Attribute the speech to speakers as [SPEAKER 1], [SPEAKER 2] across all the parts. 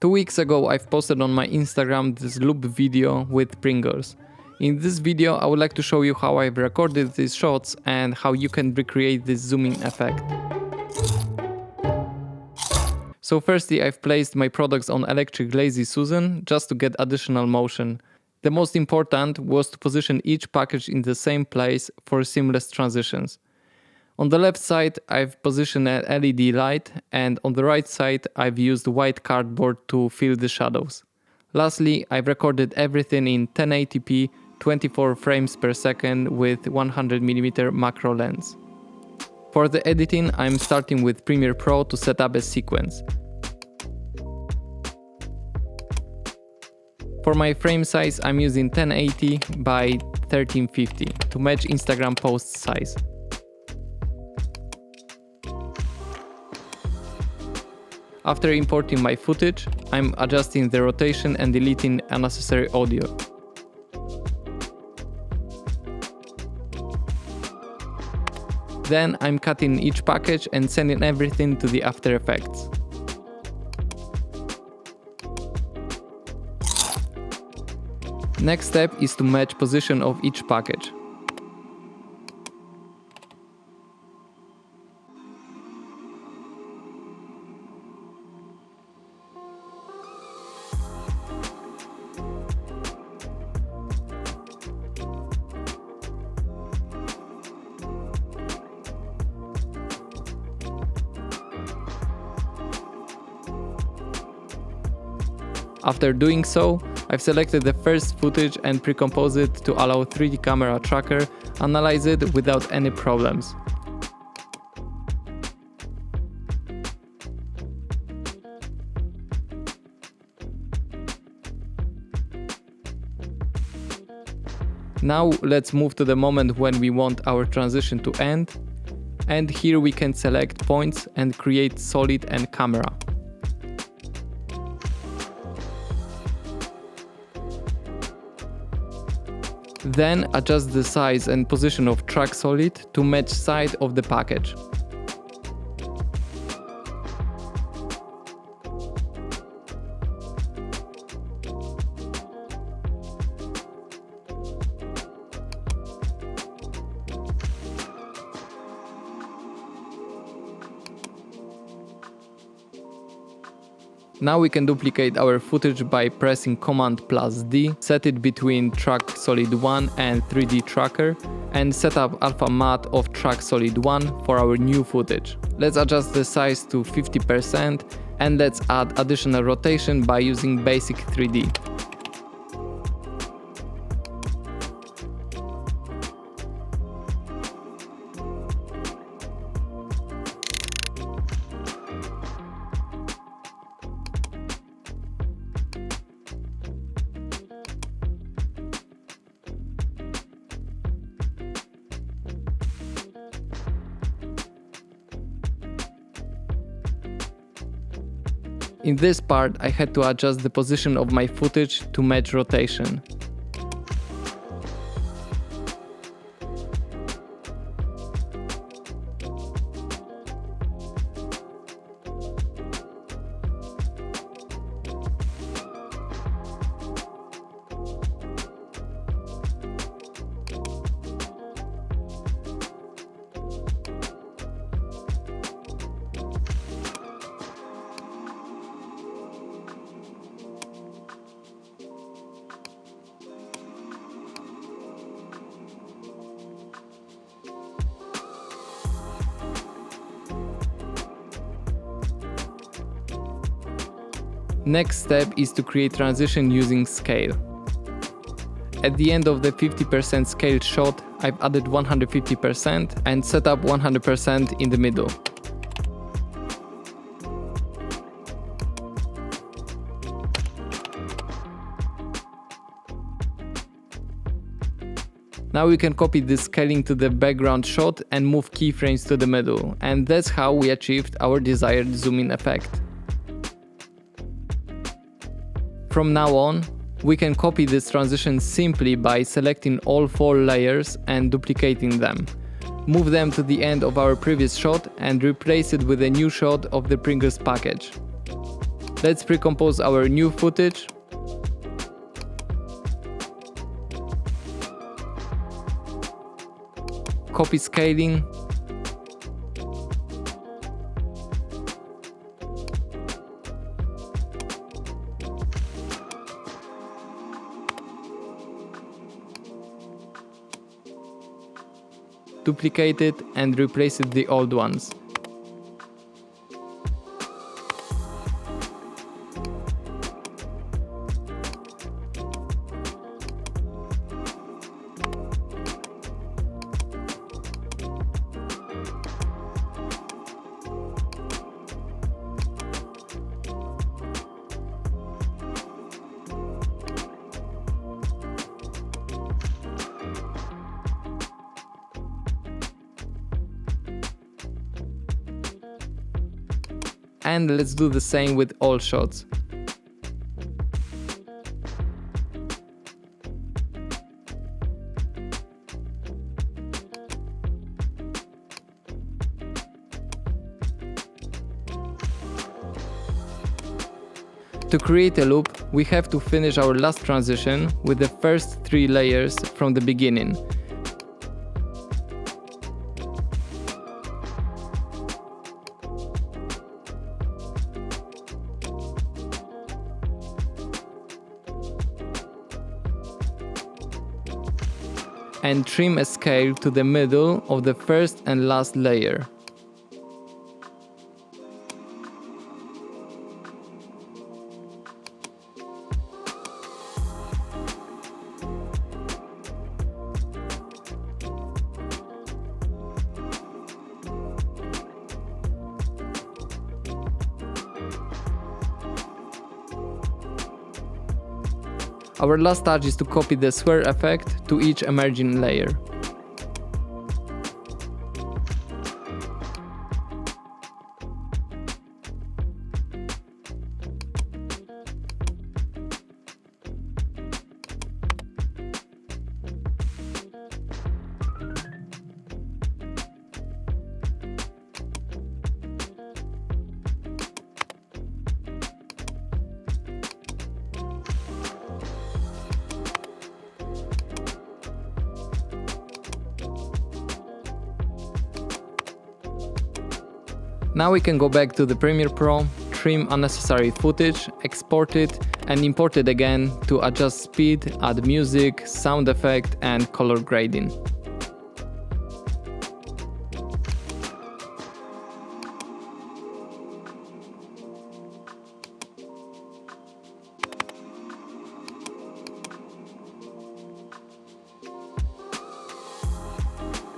[SPEAKER 1] 2 weeks ago I've posted on my Instagram this loop video with Pringles. In this video I would like to show you how I've recorded these shots and how you can recreate this zooming effect. So firstly I've placed my products on electric lazy Susan just to get additional motion. The most important was to position each package in the same place for seamless transitions. On the left side I've positioned an LED light, and on the right side I've used white cardboard to fill the shadows. Lastly, I've recorded everything in 1080p 24 frames per second with 100mm macro lens. For the editing I'm starting with Premiere Pro to set up a sequence. For my frame size I'm using 1080 by 1350 to match Instagram post size. After importing my footage, I'm adjusting the rotation and deleting unnecessary audio. Then I'm cutting each package and sending everything to the After Effects. Next step is to match position of each package. After doing so, I've selected the first footage and pre-composed it to allow 3D camera tracker analyze it without any problems. Now let's move to the moment when we want our transition to end, and here we can select points and create solid and camera. Then adjust the size and position of track solid to match side of the package. Now we can duplicate our footage by pressing Command+D, set it between Track Solid 1 and 3D Tracker, and set up Alpha Matte of Track Solid 1 for our new footage. Let's adjust the size to 50% and let's add additional rotation by using Basic 3D. In this part, I had to adjust the position of my footage to match rotation. Next step is to create transition using scale. At the end of the 50% scaled shot, I've added 150% and set up 100% in the middle. Now we can copy this scaling to the background shot and move keyframes to the middle, and that's how we achieved our desired zoom-in effect. From now on, we can copy this transition simply by selecting all 4 layers and duplicating them. Move them to the end of our previous shot and replace it with a new shot of the Pringles package. Let's pre-compose our new footage. Copy scaling. Duplicate it and replace it with the old ones. And let's do the same with all shots. To create a loop, we have to finish our last transition with the first 3 layers from the beginning. And trim a scale to the middle of the first and last layer. Our last touch is to copy the square effect to each emerging layer. Now we can go back to the Premiere Pro, trim unnecessary footage, export it, and import it again to adjust speed, add music, sound effect, and color grading.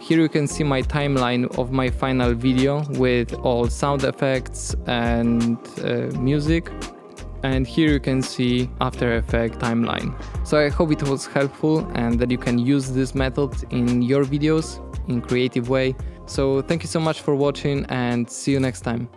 [SPEAKER 1] Here you can see my timeline of my final video with all sound effects and music. And here you can see After Effects timeline. So I hope it was helpful and that you can use this method in your videos in creative way. So thank you so much for watching and see you next time.